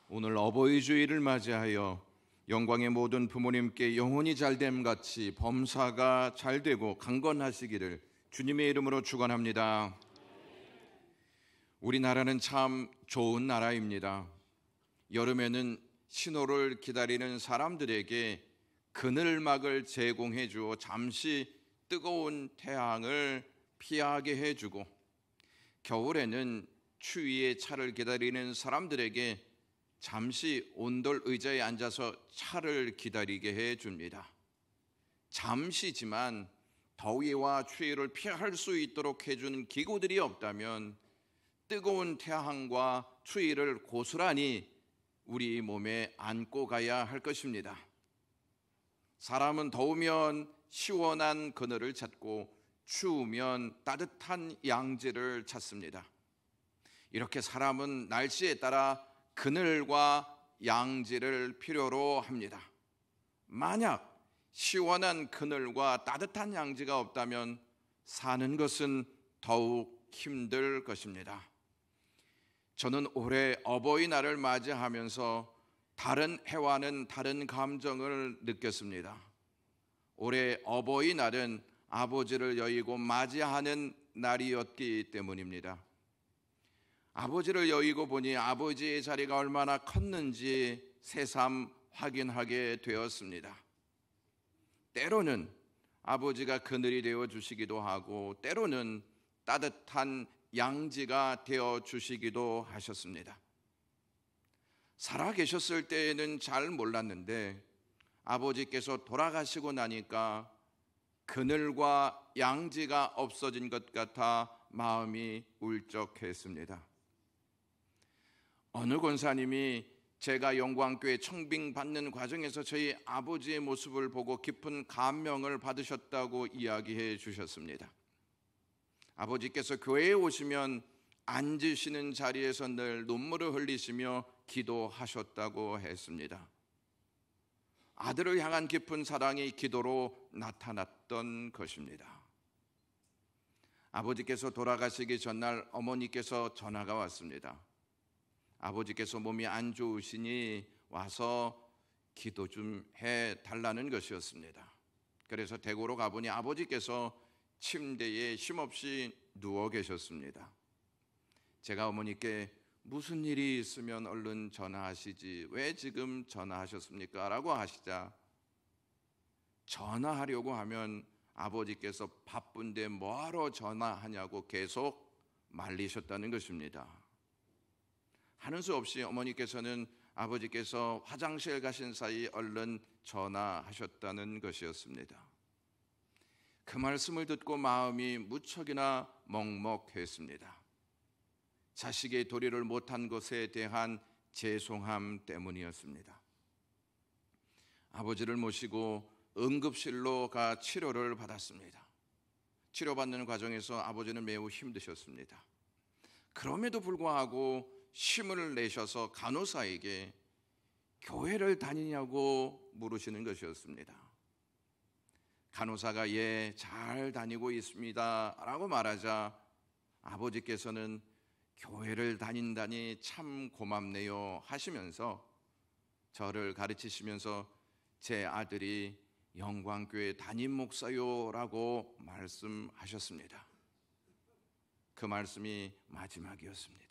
오늘 어버이 주일을 맞이하여 영광의 모든 부모님께 영혼이 잘됨 같이 범사가 잘되고 강건하시기를 주님의 이름으로 축원합니다. 우리나라는 참 좋은 나라입니다. 여름에는 신호를 기다리는 사람들에게 그늘막을 제공해 주어 잠시 뜨거운 태양을 피하게 해주고, 겨울에는 추위에 차를 기다리는 사람들에게 잠시 온돌 의자에 앉아서 차를 기다리게 해줍니다. 잠시지만 더위와 추위를 피할 수 있도록 해주는 기구들이 없다면 뜨거운 태양과 추위를 고스란히 우리 몸에 안고 가야 할 것입니다. 사람은 더우면 시원한 그늘을 찾고 추우면 따뜻한 양지를 찾습니다. 이렇게 사람은 날씨에 따라 그늘과 양지를 필요로 합니다. 만약 시원한 그늘과 따뜻한 양지가 없다면 사는 것은 더욱 힘들 것입니다. 저는 올해 어버이날을 맞이하면서 다른 해와는 다른 감정을 느꼈습니다. 올해 어버이날은 아버지를 여의고 맞이하는 날이었기 때문입니다. 아버지를 여의고 보니 아버지의 자리가 얼마나 컸는지 새삼 확인하게 되었습니다. 때로는 아버지가 그늘이 되어 주시기도 하고, 때로는 따뜻한 양지가 되어 주시기도 하셨습니다. 살아 계셨을 때에는 잘 몰랐는데 아버지께서 돌아가시고 나니까 그늘과 양지가 없어진 것 같아 마음이 울적했습니다. 어느 권사님이 제가 영광교회 청빙 받는 과정에서 저희 아버지의 모습을 보고 깊은 감명을 받으셨다고 이야기해 주셨습니다. 아버지께서 교회에 오시면 앉으시는 자리에서 늘 눈물을 흘리시며 기도하셨다고 했습니다. 아들을 향한 깊은 사랑이 기도로 나타났던 것입니다. 아버지께서 돌아가시기 전날 어머니께서 전화가 왔습니다. 아버지께서 몸이 안 좋으시니 와서 기도 좀 해달라는 것이었습니다. 그래서 대구로 가보니 아버지께서 침대에 쉼없이 누워 계셨습니다. 제가 어머니께 무슨 일이 있으면 얼른 전화하시지 왜 지금 전화하셨습니까? 라고 하시자, 전화하려고 하면 아버지께서 바쁜데 뭐하러 전화하냐고 계속 말리셨다는 것입니다. 하는 수 없이 어머니께서는 아버지께서 화장실 가신 사이 얼른 전화하셨다는 것이었습니다. 그 말씀을 듣고 마음이 무척이나 먹먹했습니다. 자식의 도리를 못한 것에 대한 죄송함 때문이었습니다. 아버지를 모시고 응급실로 가 치료를 받았습니다. 치료받는 과정에서 아버지는 매우 힘드셨습니다. 그럼에도 불구하고 힘을 내셔서 간호사에게 교회를 다니냐고 물으시는 것이었습니다. 간호사가 예, 잘 다니고 있습니다 라고 말하자 아버지께서는 교회를 다닌다니 참 고맙네요 하시면서 저를 가르치시면서 제 아들이 영광교회 담임 목사요 라고 말씀하셨습니다. 그 말씀이 마지막이었습니다.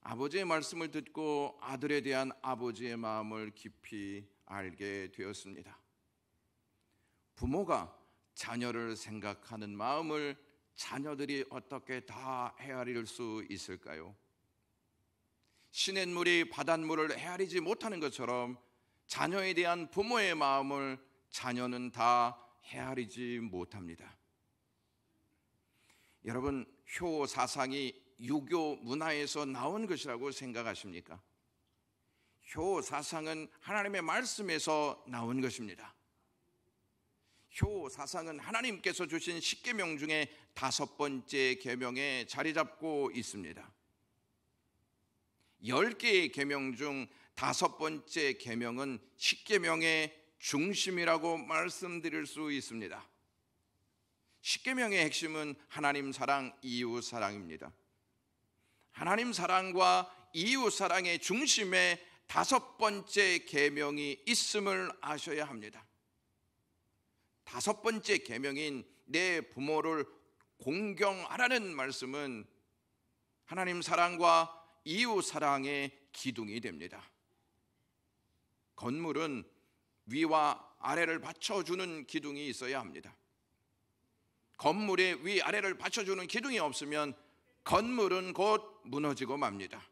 아버지의 말씀을 듣고 아들에 대한 아버지의 마음을 깊이 알게 되었습니다. 부모가 자녀를 생각하는 마음을 자녀들이 어떻게 다 헤아릴 수 있을까요? 시냇물이 바닷물을 헤아리지 못하는 것처럼 자녀에 대한 부모의 마음을 자녀는 다 헤아리지 못합니다. 여러분, 효 사상이 유교 문화에서 나온 것이라고 생각하십니까? 효 사상은 하나님의 말씀에서 나온 것입니다. 효 사상은 하나님께서 주신 10계명 중에 5번째 계명에 자리 잡고 있습니다. 10개의 계명 중 5번째 계명은 10계명의 중심이라고 말씀드릴 수 있습니다. 10계명의 핵심은 하나님 사랑, 이웃 사랑입니다. 하나님 사랑과 이웃 사랑의 중심에 다섯 번째 계명이 있음을 아셔야 합니다. 다섯 번째 계명인 내 부모를 공경하라는 말씀은 하나님 사랑과 이웃 사랑의 기둥이 됩니다. 건물은 위와 아래를 받쳐주는 기둥이 있어야 합니다. 건물에 위아래를 받쳐주는 기둥이 없으면 건물은 곧 무너지고 맙니다.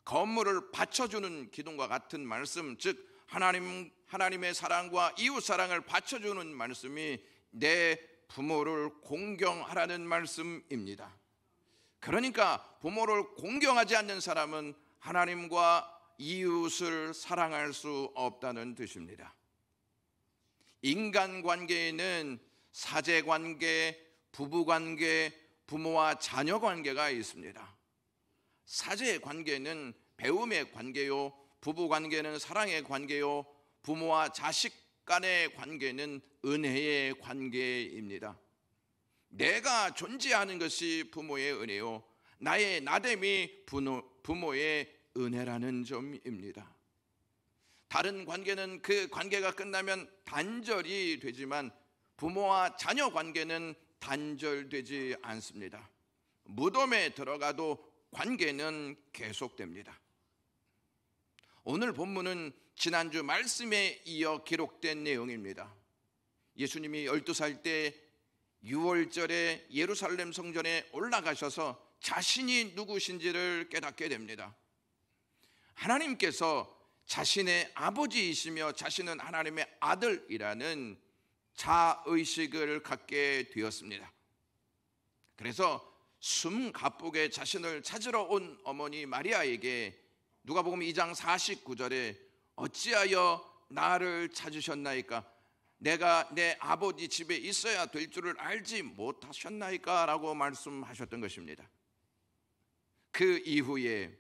건물을 받쳐주는 기둥과 같은 말씀, 즉 하나님의 사랑과 이웃 사랑을 받쳐주는 말씀이 내 부모를 공경하라는 말씀입니다. 그러니까 부모를 공경하지 않는 사람은 하나님과 이웃을 사랑할 수 없다는 뜻입니다. 인간관계에는 사제관계, 부부관계, 부모와 자녀 관계가 있습니다. 사제관계는 배움의 관계요, 부부관계는 사랑의 관계요, 부모와 자식 간의 관계는 은혜의 관계입니다. 내가 존재하는 것이 부모의 은혜요, 나의 나됨이 부모의 은혜라는 점입니다. 다른 관계는 그 관계가 끝나면 단절이 되지만 부모와 자녀 관계는 단절되지 않습니다. 무덤에 들어가도 관계는 계속됩니다. 오늘 본문은 지난주 말씀에 이어 기록된 내용입니다. 예수님이 12살 때 6월절에 예루살렘 성전에 올라가셔서 자신이 누구신지를 깨닫게 됩니다. 하나님께서 자신의 아버지이시며 자신은 하나님의 아들이라는 자의식을 갖게 되었습니다. 그래서 숨가쁘게 자신을 찾으러 온 어머니 마리아에게 누가복음 2장 49절에 어찌하여 나를 찾으셨나이까? 내가 내 아버지 집에 있어야 될 줄을 알지 못하셨나이까? 라고 말씀하셨던 것입니다. 그 이후에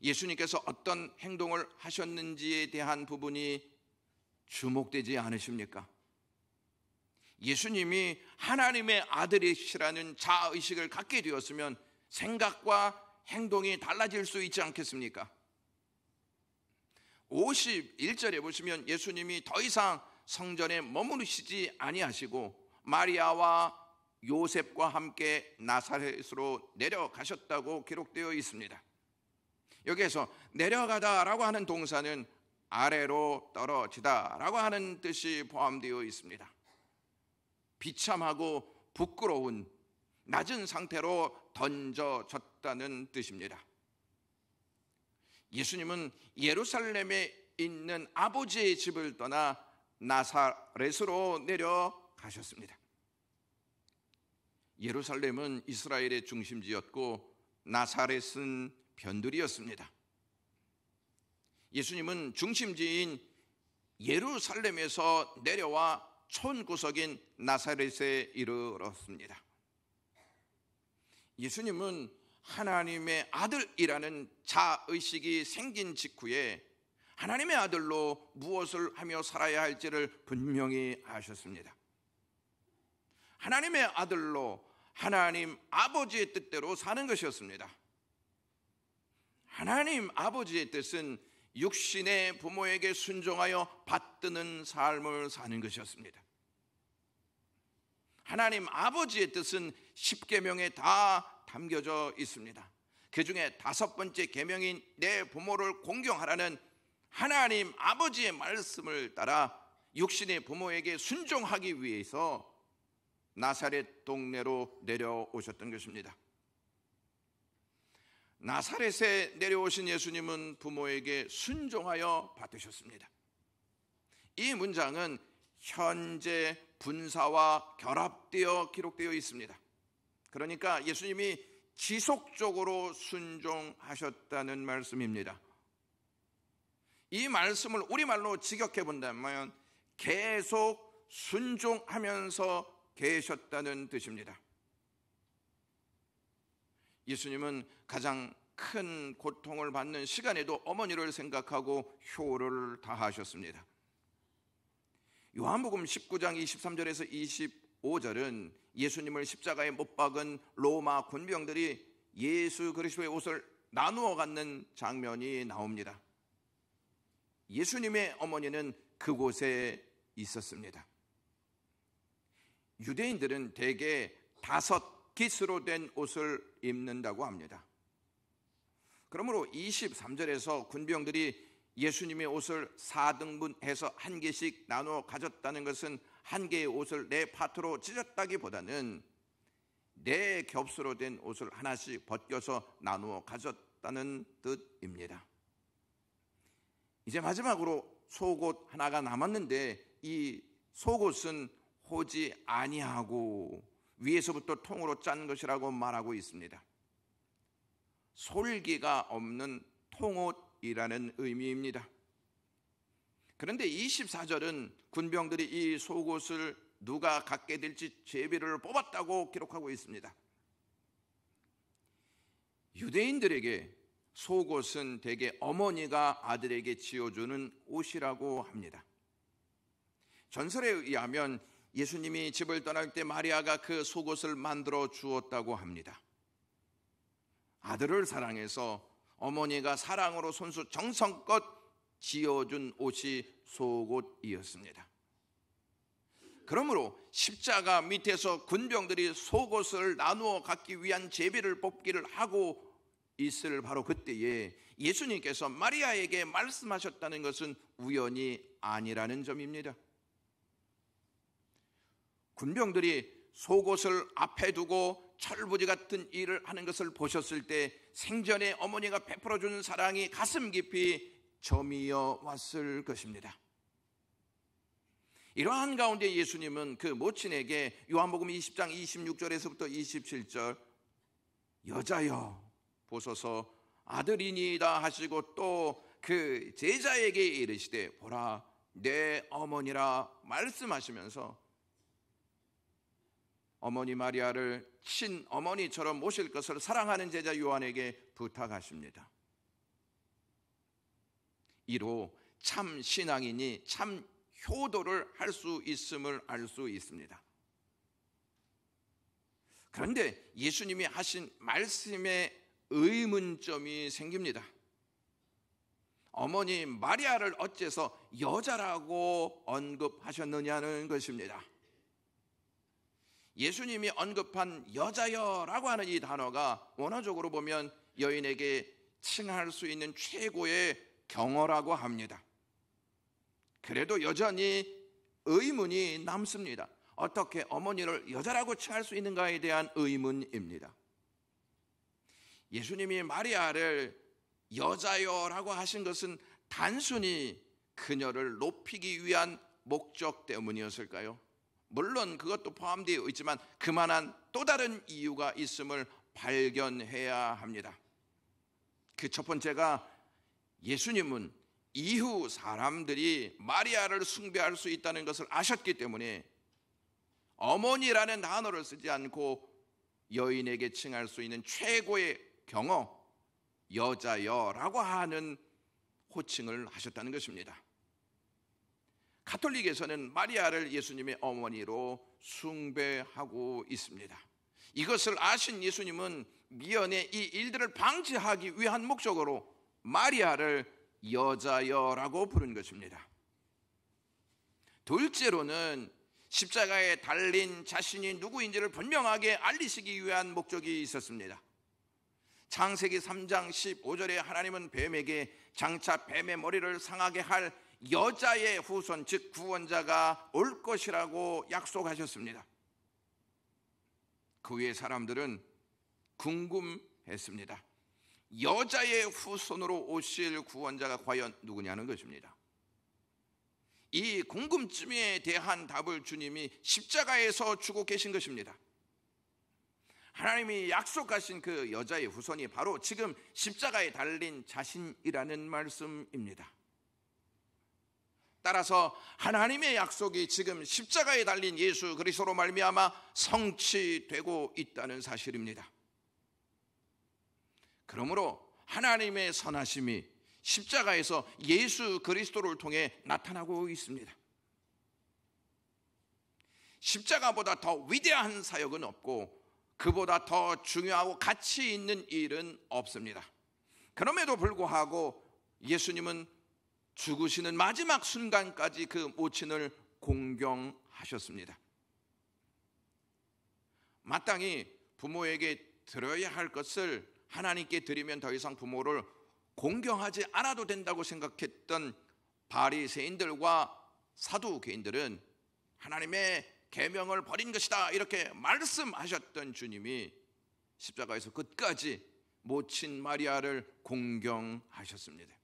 예수님께서 어떤 행동을 하셨는지에 대한 부분이 주목되지 않으십니까? 예수님이 하나님의 아들이시라는 자의식을 갖게 되었으면 생각과 행동이 달라질 수 있지 않겠습니까? 51절에 보시면 예수님이 더 이상 성전에 머무르시지 아니하시고 마리아와 요셉과 함께 나사렛으로 내려가셨다고 기록되어 있습니다. 여기에서 내려가다라고 하는 동사는 아래로 떨어지다라고 하는 뜻이 포함되어 있습니다. 비참하고 부끄러운 낮은 상태로 던져졌다는 뜻입니다. 예수님은 예루살렘에 있는 아버지의 집을 떠나 나사렛으로 내려가셨습니다. 예루살렘은 이스라엘의 중심지였고 나사렛은 변두리였습니다. 예수님은 중심지인 예루살렘에서 내려와 촌구석인 나사렛에 이르렀습니다. 예수님은 하나님의 아들이라는 자의식이 생긴 직후에 하나님의 아들로 무엇을 하며 살아야 할지를 분명히 아셨습니다. 하나님의 아들로 하나님 아버지의 뜻대로 사는 것이었습니다. 하나님 아버지의 뜻은 육신의 부모에게 순종하여 받드는 삶을 사는 것이었습니다. 하나님 아버지의 뜻은 10계명에 다 담겨져 있습니다. 그 중에 다섯 번째 계명인 내 부모를 공경하라는 하나님 아버지의 말씀을 따라 육신의 부모에게 순종하기 위해서 나사렛 동네로 내려오셨던 것입니다. 나사렛에 내려오신 예수님은 부모에게 순종하여 받으셨습니다. 이 문장은 현재 분사와 결합되어 기록되어 있습니다. 그러니까 예수님이 지속적으로 순종하셨다는 말씀입니다. 이 말씀을 우리말로 직역해 본다면 계속 순종하면서 계셨다는 뜻입니다. 예수님은 가장 큰 고통을 받는 시간에도 어머니를 생각하고 효를 다하셨습니다. 요한복음 19장 23절에서 25절은 예수님을 십자가에 못 박은 로마 군병들이 예수 그리스도의 옷을 나누어 갖는 장면이 나옵니다. 예수님의 어머니는 그곳에 있었습니다. 유대인들은 대개 5깃으로 된 옷을 입는다고 합니다. 그러므로 23절에서 군병들이 예수님의 옷을 4등분해서 한 개씩 나누어 가졌다는 것은 한 개의 옷을 4파트로 찢었다기보다는 4겹수로 된 옷을 하나씩 벗겨서 나누어 가졌다는 뜻입니다. 이제 마지막으로 속옷 하나가 남았는데 이 속옷은 호지 아니하고 위에서부터 통으로 짠 것이라고 말하고 있습니다. 솔기가 없는 통옷이라는 의미입니다. 그런데 24절은 군병들이 이 속옷을 누가 갖게 될지 제비를 뽑았다고 기록하고 있습니다. 유대인들에게 속옷은 대개 어머니가 아들에게 지어주는 옷이라고 합니다. 전설에 의하면 예수님이 집을 떠날 때 마리아가 그 속옷을 만들어 주었다고 합니다. 아들을 사랑해서 어머니가 사랑으로 손수 정성껏 지어준 옷이 속옷이었습니다. 그러므로 십자가 밑에서 군병들이 속옷을 나누어 갖기 위한 제비를 뽑기를 하고 있을 바로 그때에 예수님께서 마리아에게 말씀하셨다는 것은 우연이 아니라는 점입니다. 군병들이 속옷을 앞에 두고 철부지 같은 일을 하는 것을 보셨을 때 생전에 어머니가 베풀어 주는 사랑이 가슴 깊이 저미어 왔을 것입니다. 이러한 가운데 예수님은 그 모친에게 요한복음 20장 26절에서부터 27절 여자여 보소서 아들이니이다 하시고 또 그 제자에게 이르시되 보라 내 어머니라 말씀하시면서 어머니 마리아를 친어머니처럼 모실 것을 사랑하는 제자 요한에게 부탁하십니다. 이로 참 신앙이니 참 효도를 할 수 있음을 알 수 있습니다. 그런데 예수님이 하신 말씀에 의문점이 생깁니다. 어머니 마리아를 어째서 여자라고 언급하셨느냐는 것입니다. 예수님이 언급한 여자여라고 하는 이 단어가 원어적으로 보면 여인에게 칭할 수 있는 최고의 경어라고 합니다. 그래도 여전히 의문이 남습니다. 어떻게 어머니를 여자라고 칭할 수 있는가에 대한 의문입니다. 예수님이 마리아를 여자여라고 하신 것은 단순히 그녀를 높이기 위한 목적 때문이었을까요? 물론 그것도 포함되어 있지만 그만한 또 다른 이유가 있음을 발견해야 합니다. 그 첫 번째가 예수님은 이후 사람들이 마리아를 숭배할 수 있다는 것을 아셨기 때문에 어머니라는 단어를 쓰지 않고 여인에게 칭할 수 있는 최고의 경어 여자여라고 하는 호칭을 하셨다는 것입니다. 가톨릭에서는 마리아를 예수님의 어머니로 숭배하고 있습니다. 이것을 아신 예수님은 미연에 이 일들을 방지하기 위한 목적으로 마리아를 여자여라고 부른 것입니다. 둘째로는 십자가에 달린 자신이 누구인지를 분명하게 알리시기 위한 목적이 있었습니다. 창세기 3장 15절에 하나님은 뱀에게 장차 뱀의 머리를 상하게 할 여자의 후손 즉 구원자가 올 것이라고 약속하셨습니다. 그 후에 사람들은 궁금했습니다. 여자의 후손으로 오실 구원자가 과연 누구냐는 것입니다. 이 궁금증에 대한 답을 주님이 십자가에서 주고 계신 것입니다. 하나님이 약속하신 그 여자의 후손이 바로 지금 십자가에 달린 자신이라는 말씀입니다. 따라서 하나님의 약속이 지금 십자가에 달린 예수 그리스도로 말미암아 성취되고 있다는 사실입니다. 그러므로 하나님의 선하심이 십자가에서 예수 그리스도를 통해 나타나고 있습니다. 십자가보다 더 위대한 사역은 없고 그보다 더 중요하고 가치 있는 일은 없습니다. 그럼에도 불구하고 예수님은 죽으시는 마지막 순간까지 그 모친을 공경하셨습니다. 마땅히 부모에게 드려야 할 것을 하나님께 드리면 더 이상 부모를 공경하지 않아도 된다고 생각했던 바리새인들과 사두개인들은 하나님의 계명을 버린 것이다 이렇게 말씀하셨던 주님이 십자가에서 끝까지 모친 마리아를 공경하셨습니다.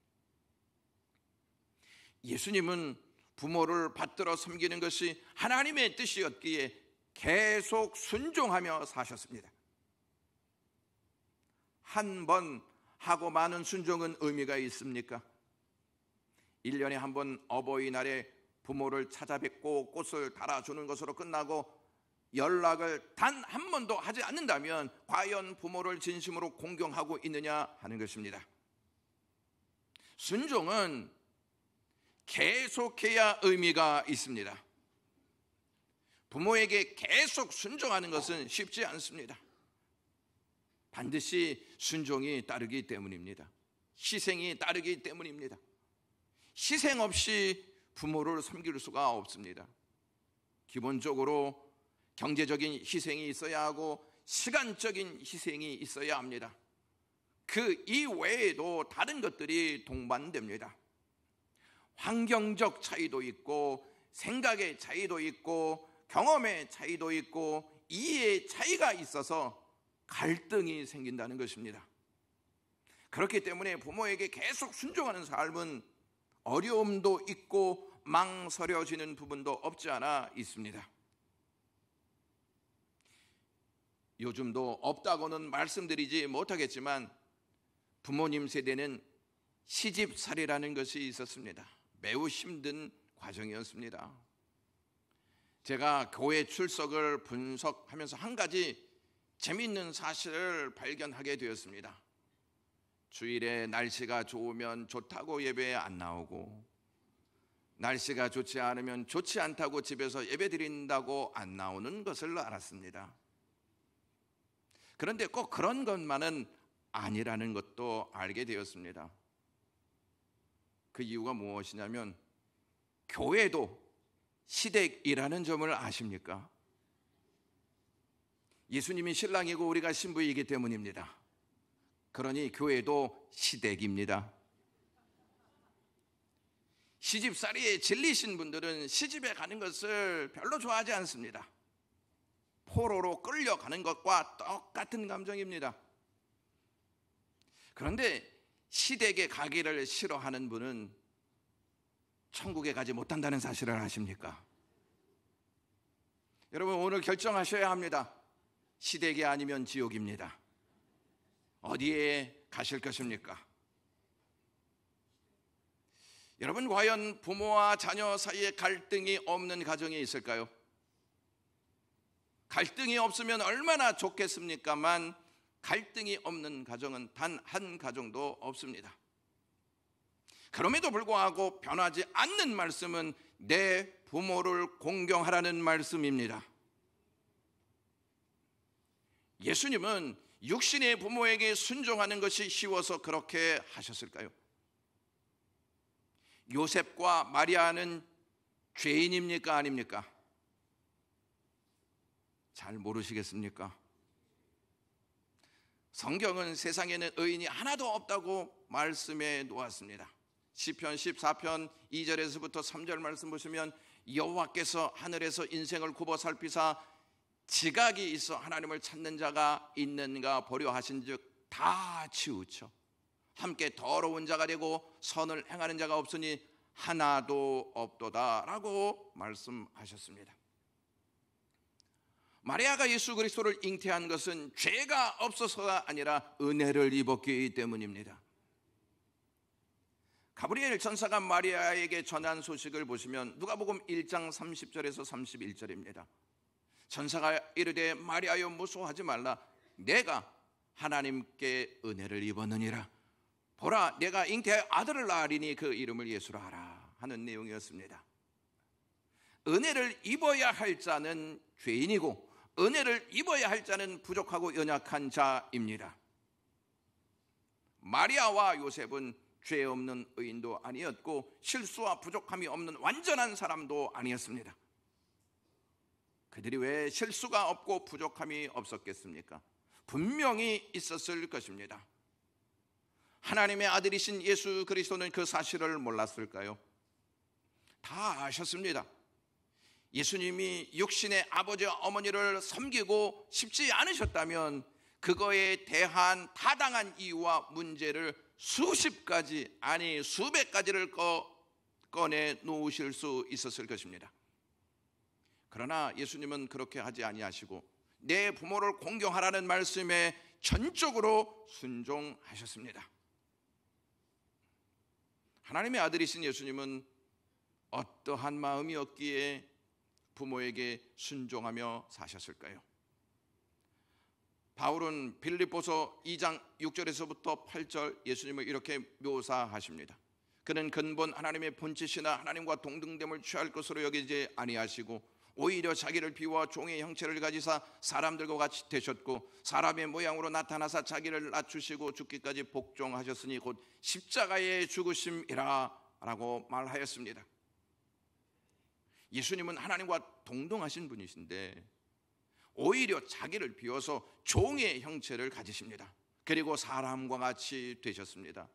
예수님은 부모를 받들어 섬기는 것이 하나님의 뜻이었기에 계속 순종하며 사셨습니다. 한 번 하고 많은 순종은 의미가 있습니까? 1년에 한 번 어버이날에 부모를 찾아뵙고 꽃을 달아주는 것으로 끝나고 연락을 단 한 번도 하지 않는다면 과연 부모를 진심으로 공경하고 있느냐 하는 것입니다. 순종은 계속해야 의미가 있습니다. 부모에게 계속 순종하는 것은 쉽지 않습니다. 반드시 순종이 따르기 때문입니다. 희생이 따르기 때문입니다. 희생 없이 부모를 섬길 수가 없습니다. 기본적으로 경제적인 희생이 있어야 하고 시간적인 희생이 있어야 합니다. 그 이외에도 다른 것들이 동반됩니다. 환경적 차이도 있고 생각의 차이도 있고 경험의 차이도 있고 이해의 차이가 있어서 갈등이 생긴다는 것입니다. 그렇기 때문에 부모에게 계속 순종하는 삶은 어려움도 있고 망설여지는 부분도 없지 않아 있습니다. 요즘도 없다고는 말씀드리지 못하겠지만 부모님 세대는 시집살이라는 것이 있었습니다. 매우 힘든 과정이었습니다. 제가 교회 출석을 분석하면서 한 가지 재미있는 사실을 발견하게 되었습니다. 주일에 날씨가 좋으면 좋다고 예배에 안 나오고 날씨가 좋지 않으면 좋지 않다고 집에서 예배 드린다고 안 나오는 것을 알았습니다. 그런데 꼭 그런 것만은 아니라는 것도 알게 되었습니다. 그 이유가 무엇이냐면 교회도 시댁이라는 점을 아십니까? 예수님이 신랑이고 우리가 신부이기 때문입니다. 그러니 교회도 시댁입니다. 시집살이에 질리신 분들은 시집에 가는 것을 별로 좋아하지 않습니다. 포로로 끌려가는 것과 똑같은 감정입니다. 그런데 시댁에 가기를 싫어하는 분은 천국에 가지 못한다는 사실을 아십니까? 여러분 오늘 결정하셔야 합니다. 시댁이 아니면 지옥입니다. 어디에 가실 것입니까? 여러분 과연 부모와 자녀 사이에 갈등이 없는 가정이 있을까요? 갈등이 없으면 얼마나 좋겠습니까만 갈등이 없는 가정은 단 한 가정도 없습니다. 그럼에도 불구하고 변하지 않는 말씀은 내 부모를 공경하라는 말씀입니다. 예수님은 육신의 부모에게 순종하는 것이 쉬워서 그렇게 하셨을까요? 요셉과 마리아는 죄인입니까 아닙니까? 잘 모르시겠습니까? 성경은 세상에는 의인이 하나도 없다고 말씀해 놓았습니다. 시편 14편 2절에서부터 3절 말씀 보시면 여호와께서 하늘에서 인생을 굽어 살피사 지각이 있어 하나님을 찾는 자가 있는가 보려 하신즉 다 치우쳐 함께 더러운 자가 되고 선을 행하는 자가 없으니 하나도 없도다라고 말씀하셨습니다. 마리아가 예수 그리스도를 잉태한 것은 죄가 없어서가 아니라 은혜를 입었기 때문입니다. 가브리엘 전사가 마리아에게 전한 소식을 보시면 누가복음 1장 30절에서 31절입니다. 전사가 이르되 마리아여 무서워하지 말라 내가 하나님께 은혜를 입었느니라 보라 내가 잉태하여 아들을 낳으리니 그 이름을 예수라 하라 하는 내용이었습니다. 은혜를 입어야 할 자는 죄인이고 은혜를 입어야 할 자는 부족하고 연약한 자입니다. 마리아와 요셉은 죄 없는 의인도 아니었고 실수와 부족함이 없는 완전한 사람도 아니었습니다. 그들이 왜 실수가 없고 부족함이 없었겠습니까? 분명히 있었을 것입니다. 하나님의 아들이신 예수 그리스도는 그 사실을 몰랐을까요? 다 아셨습니다. 예수님이 육신의 아버지와 어머니를 섬기고 싶지 않으셨다면 그거에 대한 타당한 이유와 문제를 수십 가지, 아니 수백 가지를 꺼내 놓으실 수 있었을 것입니다. 그러나 예수님은 그렇게 하지 아니하시고 내 부모를 공경하라는 말씀에 전적으로 순종하셨습니다. 하나님의 아들이신 예수님은 어떠한 마음이었기에 부모에게 순종하며 사셨을까요? 바울은 빌립보서 2장 6절에서부터 8절 예수님을 이렇게 묘사하십니다. 그는 근본 하나님의 본체시나 하나님과 동등됨을 취할 것으로 여기지 아니하시고 오히려 자기를 비워 종의 형체를 가지사 사람들과 같이 되셨고 사람의 모양으로 나타나사 자기를 낮추시고 죽기까지 복종하셨으니 곧 십자가의 죽으심이라 라고 말하였습니다. 예수님은 하나님과 동등하신 분이신데 오히려 자기를 비워서 종의 형체를 가지십니다. 그리고 사람과 같이 되셨습니다.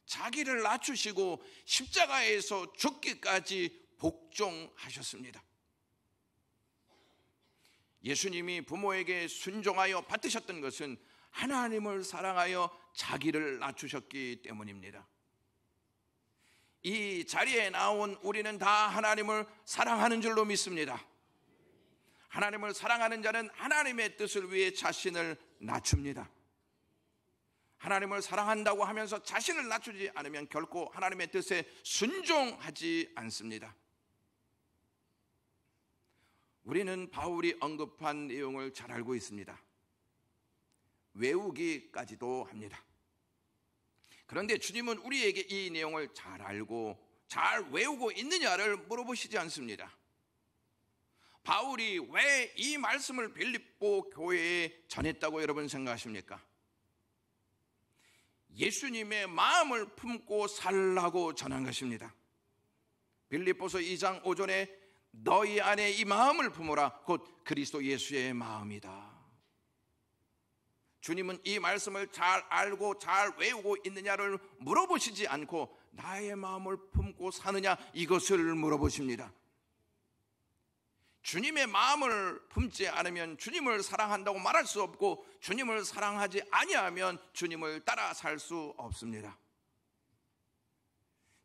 자기를 낮추시고 십자가에서 죽기까지 복종하셨습니다. 예수님이 부모에게 순종하여 받으셨던 것은 하나님을 사랑하여 자기를 낮추셨기 때문입니다. 이 자리에 나온 우리는 다 하나님을 사랑하는 줄로 믿습니다. 하나님을 사랑하는 자는 하나님의 뜻을 위해 자신을 낮춥니다. 하나님을 사랑한다고 하면서 자신을 낮추지 않으면 결코 하나님의 뜻에 순종하지 않습니다. 우리는 바울이 언급한 내용을 잘 알고 있습니다. 외우기까지도 합니다. 그런데 주님은 우리에게 이 내용을 잘 알고 잘 외우고 있느냐를 물어보시지 않습니다. 바울이 왜 이 말씀을 빌립보 교회에 전했다고 여러분 생각하십니까? 예수님의 마음을 품고 살라고 전한 것입니다. 빌립보서 2장 5절에 너희 안에 이 마음을 품으라 곧 그리스도 예수의 마음이다. 주님은 이 말씀을 잘 알고 잘 외우고 있느냐를 물어보시지 않고 나의 마음을 품고 사느냐 이것을 물어보십니다. 주님의 마음을 품지 않으면 주님을 사랑한다고 말할 수 없고 주님을 사랑하지 아니하면 주님을 따라 살 수 없습니다.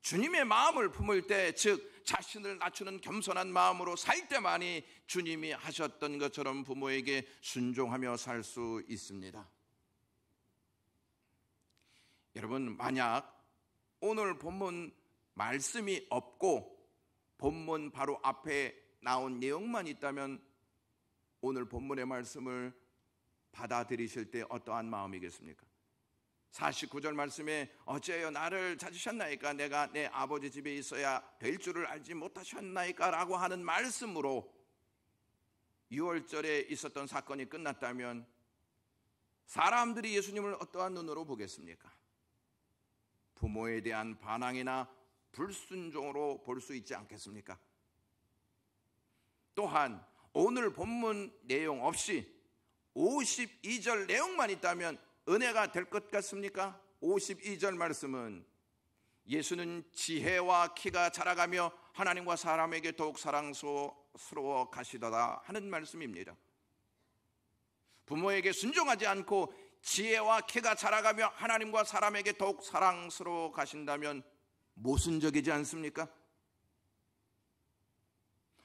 주님의 마음을 품을 때, 즉 자신을 낮추는 겸손한 마음으로 살 때만이 주님이 하셨던 것처럼 부모에게 순종하며 살 수 있습니다. 여러분, 만약 오늘 본문 말씀이 없고 본문 바로 앞에 나온 내용만 있다면 오늘 본문의 말씀을 받아들이실 때 어떠한 마음이겠습니까? 49절 말씀에 어째요 나를 찾으셨나이까 내가 내 아버지 집에 있어야 될 줄을 알지 못하셨나이까 라고 하는 말씀으로 6월절에 있었던 사건이 끝났다면 사람들이 예수님을 어떠한 눈으로 보겠습니까? 부모에 대한 반항이나 불순종으로 볼 수 있지 않겠습니까? 또한 오늘 본문 내용 없이 52절 내용만 있다면 은혜가 될 것 같습니까? 52절 말씀은 예수는 지혜와 키가 자라가며 하나님과 사람에게 더욱 사랑스러워 가시더라 하는 말씀입니다. 부모에게 순종하지 않고 지혜와 키가 자라가며 하나님과 사람에게 더욱 사랑스러워 가신다면 모순적이지 않습니까?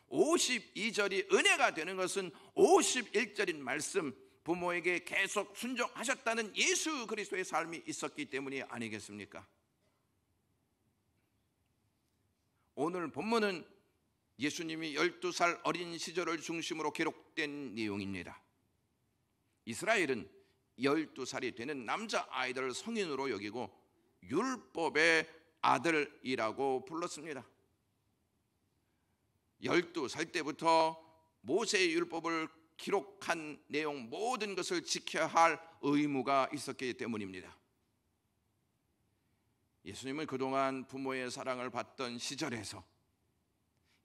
52절이 은혜가 되는 것은 51절인 말씀, 부모에게 계속 순종하셨다는 예수 그리스도의 삶이 있었기 때문이 아니겠습니까? 오늘 본문은 예수님이 12살 어린 시절을 중심으로 기록된 내용입니다. 이스라엘은 12살이 되는 남자아이들을 성인으로 여기고 율법의 아들이라고 불렀습니다. 12살 때부터 모세의 율법을 기록한 내용 모든 것을 지켜야 할 의무가 있었기 때문입니다. 예수님은 그동안 부모의 사랑을 받던 시절에서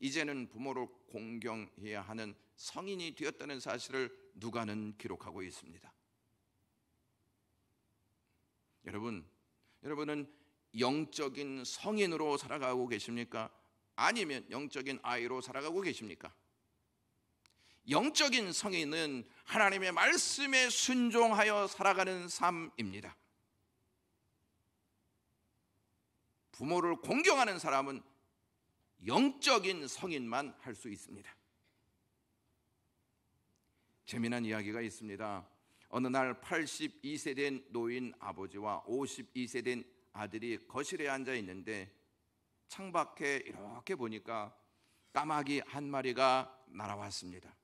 이제는 부모를 공경해야 하는 성인이 되었다는 사실을 누가는 기록하고 있습니다. 여러분은 영적인 성인으로 살아가고 계십니까? 아니면 영적인 아이로 살아가고 계십니까? 영적인 성인은 하나님의 말씀에 순종하여 살아가는 삶입니다. 부모를 공경하는 사람은 영적인 성인만 할 수 있습니다. 재미난 이야기가 있습니다. 어느 날 82세 된 노인 아버지와 52세 된 아들이 거실에 앉아 있는데 창밖에 이렇게 보니까 까마귀 한 마리가 날아왔습니다.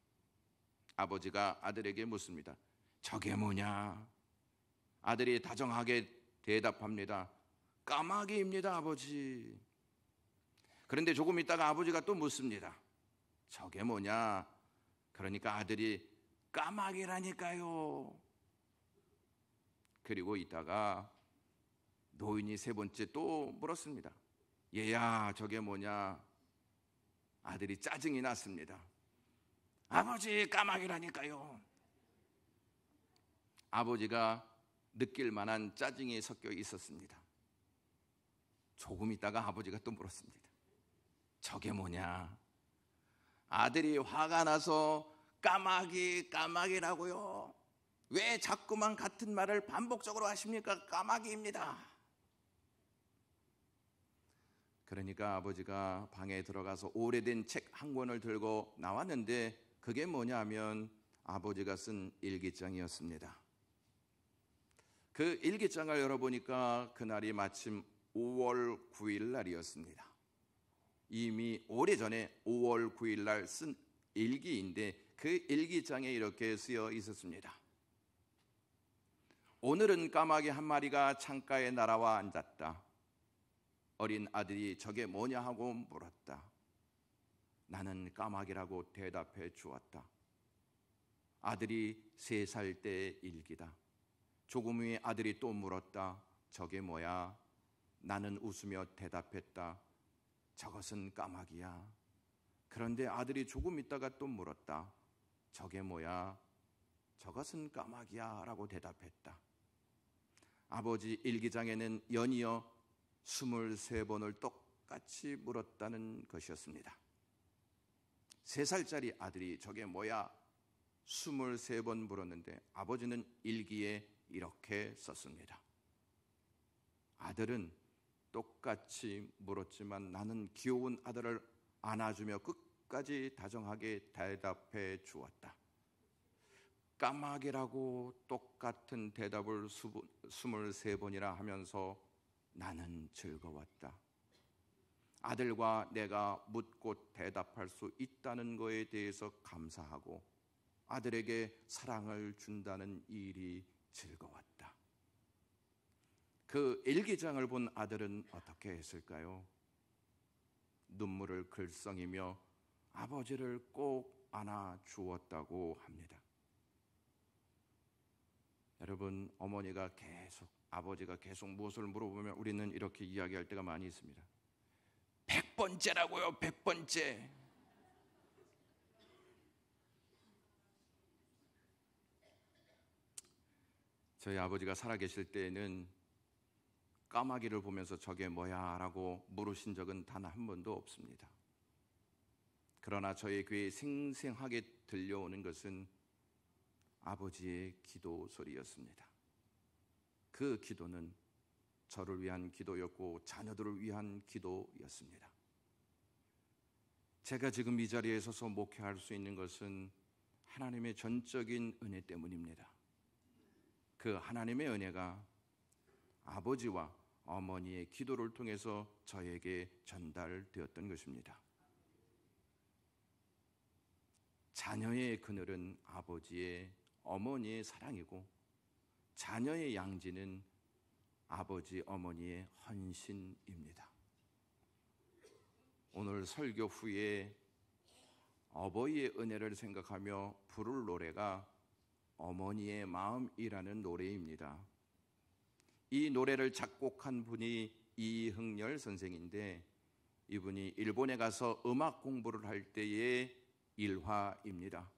아버지가 아들에게 묻습니다. 저게 뭐냐? 아들이 다정하게 대답합니다. 까마귀입니다, 아버지. 그런데 조금 있다가 아버지가 또 묻습니다. 저게 뭐냐? 그러니까 아들이 까마귀라니까요. 그리고 있다가 노인이 세 번째 또 물었습니다. 얘야, 저게 뭐냐? 아들이 짜증이 났습니다. 아버지, 까마귀라니까요. 아버지가 느낄 만한 짜증이 섞여 있었습니다. 조금 있다가 아버지가 또 물었습니다. 저게 뭐냐? 아들이 화가 나서 까마귀라고요. 왜 자꾸만 같은 말을 반복적으로 하십니까? 까마귀입니다. 그러니까 아버지가 방에 들어가서 오래된 책 한 권을 들고 나왔는데 그게 뭐냐면 아버지가 쓴 일기장이었습니다. 그 일기장을 열어보니까 그날이 마침 5월 9일 날이었습니다. 이미 오래전에 5월 9일 날 쓴 일기인데 그 일기장에 이렇게 쓰여 있었습니다. 오늘은 까마귀 한 마리가 창가에 날아와 앉았다. 어린 아들이 저게 뭐냐 하고 물었다. 나는 까마귀라고 대답해 주었다. 아들이 3살 때의 일기다. 조금 후에 아들이 또 물었다. 저게 뭐야? 나는 웃으며 대답했다. 저것은 까마귀야. 그런데 아들이 조금 있다가 또 물었다. 저게 뭐야? 저것은 까마귀야 라고 대답했다. 아버지 일기장에는 연이어 23번을 똑같이 물었다는 것이었습니다. 3살짜리 아들이 저게 뭐야? 23번 물었는데 아버지는 일기에 이렇게 썼습니다. 아들은 똑같이 물었지만 나는 귀여운 아들을 안아주며 끝까지 다정하게 대답해 주었다. 까마귀라고 똑같은 대답을 23번이나 하면서 나는 즐거웠다. 아들과 내가 묻고 대답할 수 있다는 것에 대해서 감사하고 아들에게 사랑을 준다는 일이 즐거웠다. 그 일기장을 본 아들은 어떻게 했을까요? 눈물을 글썽이며 아버지를 꼭 안아 주었다고 합니다. 여러분, 아버지가 계속 무엇을 물어보면 우리는 이렇게 이야기할 때가 많이 있습니다. 100번째라고요, 100번째. 저희 아버지가 살아계실 때에는 까마귀를 보면서 저게 뭐야 라고 물으신 적은 단 한 번도 없습니다. 그러나 저희 귀에 생생하게 들려오는 것은 아버지의 기도 소리였습니다. 그 기도는 저를 위한 기도였고 자녀들을 위한 기도였습니다. 제가 지금 이 자리에 서서 목회할 수 있는 것은 하나님의 전적인 은혜 때문입니다. 그 하나님의 은혜가 아버지와 어머니의 기도를 통해서 저에게 전달되었던 것입니다. 자녀의 그늘은 아버지의 어머니의 사랑이고 자녀의 양지는 아버지 어머니의 헌신입니다. 오늘 설교 후에 어버이의 은혜를 생각하며 부를 노래가 어머니의 마음이라는 노래입니다. 이 노래를 작곡한 분이 이흥열 선생인데 이분이 일본에 가서 음악 공부를 할 때의 일화입니다.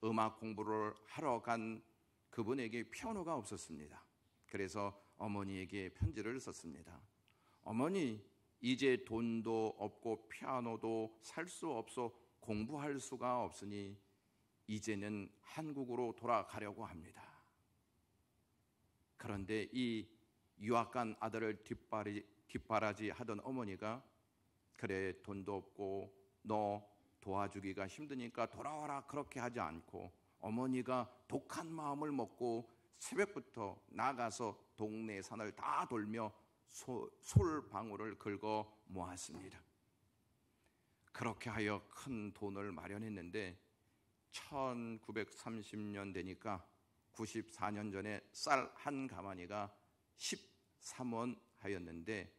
음악 공부를 하러 간 그분에게 피아노가 없었습니다. 그래서 어머니에게 편지를 썼습니다. 어머니, 이제 돈도 없고 피아노도 살 수 없어 공부할 수가 없으니 이제는 한국으로 돌아가려고 합니다. 그런데 이 유학 간 아들을 뒷바라지 하던 어머니가 그래, 돈도 없고 너 도와주기가 힘드니까 돌아와라 그렇게 하지 않고 어머니가 독한 마음을 먹고 새벽부터 나가서 동네 산을 다 돌며 솔방울을 긁어 모았습니다. 그렇게 하여 큰 돈을 마련했는데 1930년 되니까 94년 전에 쌀 한 가마니가 13원 하였는데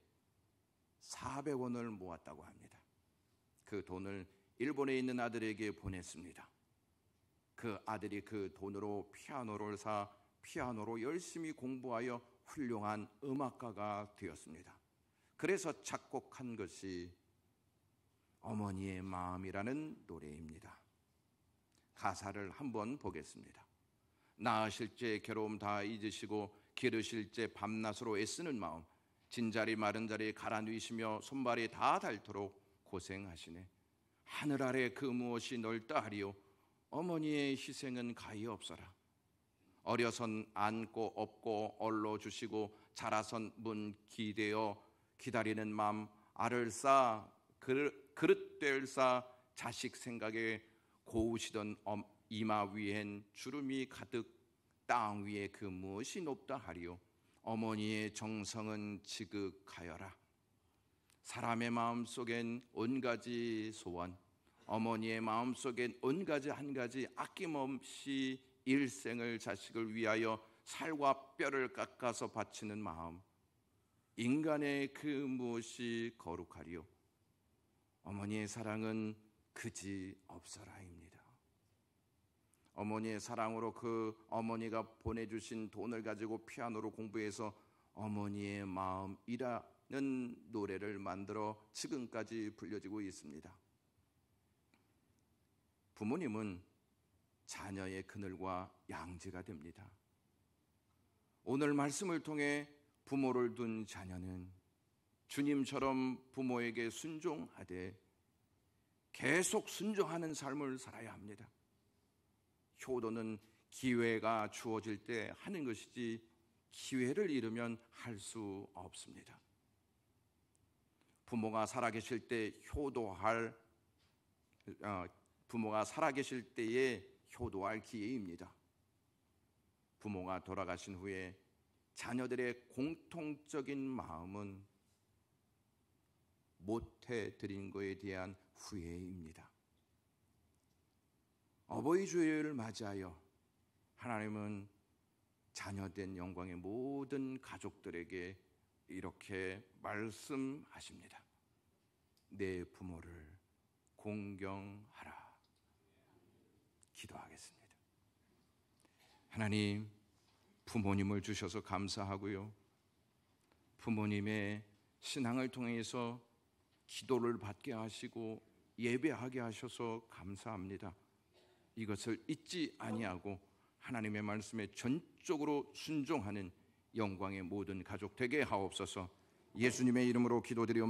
400원을 모았다고 합니다. 그 돈을 일본에 있는 아들에게 보냈습니다. 그 아들이 그 돈으로 피아노를 사 피아노로 열심히 공부하여 훌륭한 음악가가 되었습니다. 그래서 작곡한 것이 어머니의 마음이라는 노래입니다. 가사를 한번 보겠습니다. 낳으실 때 괴로움 다 잊으시고 기르실 때 밤낮으로 애쓰는 마음, 진자리 마른 자리 갈아 누이시며 손발이 다 닳도록 고생하시네. 하늘 아래 그 무엇이 넓다 하리요, 어머니의 희생은 가히 없어라. 어려선 안고 업고 얼로 주시고 자라선 문 기대어 기다리는 맘, 알을 쌓아 그릇 될 쌓아 자식 생각에 고우시던 이마 위엔 주름이 가득 땅 위에 그 무엇이 높다 하리요, 어머니의 정성은 지극하여라. 사람의 마음속엔 온가지 소원, 어머니의 마음속엔 온가지 한 가지 아낌없이 일생을 자식을 위하여 살과 뼈를 깎아서 바치는 마음, 인간의 그 무엇이 거룩하리요, 어머니의 사랑은 그지 없어라입니다. 어머니의 사랑으로 그 어머니가 보내주신 돈을 가지고 피아노로 공부해서 어머니의 마음이라는 노래를 만들어 지금까지 불려지고 있습니다. 부모님은 자녀의 그늘과 양지가 됩니다. 오늘 말씀을 통해 부모를 둔 자녀는 주님처럼 부모에게 순종하되 계속 순종하는 삶을 살아야 합니다. 효도는 기회가 주어질 때 하는 것이지 기회를 잃으면 할 수 없습니다. 부모가 살아계실 때 부모가 살아계실 때에 효도할 기회입니다. 부모가 돌아가신 후에 자녀들의 공통적인 마음은 못해드린 것에 대한 후회입니다. 어버이 주일을 맞이하여 하나님은 자녀된 영광의 모든 가족들에게 이렇게 말씀하십니다. 내 부모를 공경하라. 기도하겠습니다. 하나님, 부모님을 주셔서 감사하고요, 부모님의 신앙을 통해서 기도를 받게 하시고 예배하게 하셔서 감사합니다. 이것을 잊지 아니하고 하나님의 말씀에 전적으로 순종하는 영광의 모든 가족 되게 하옵소서. 예수님의 이름으로 기도드리옵나이다.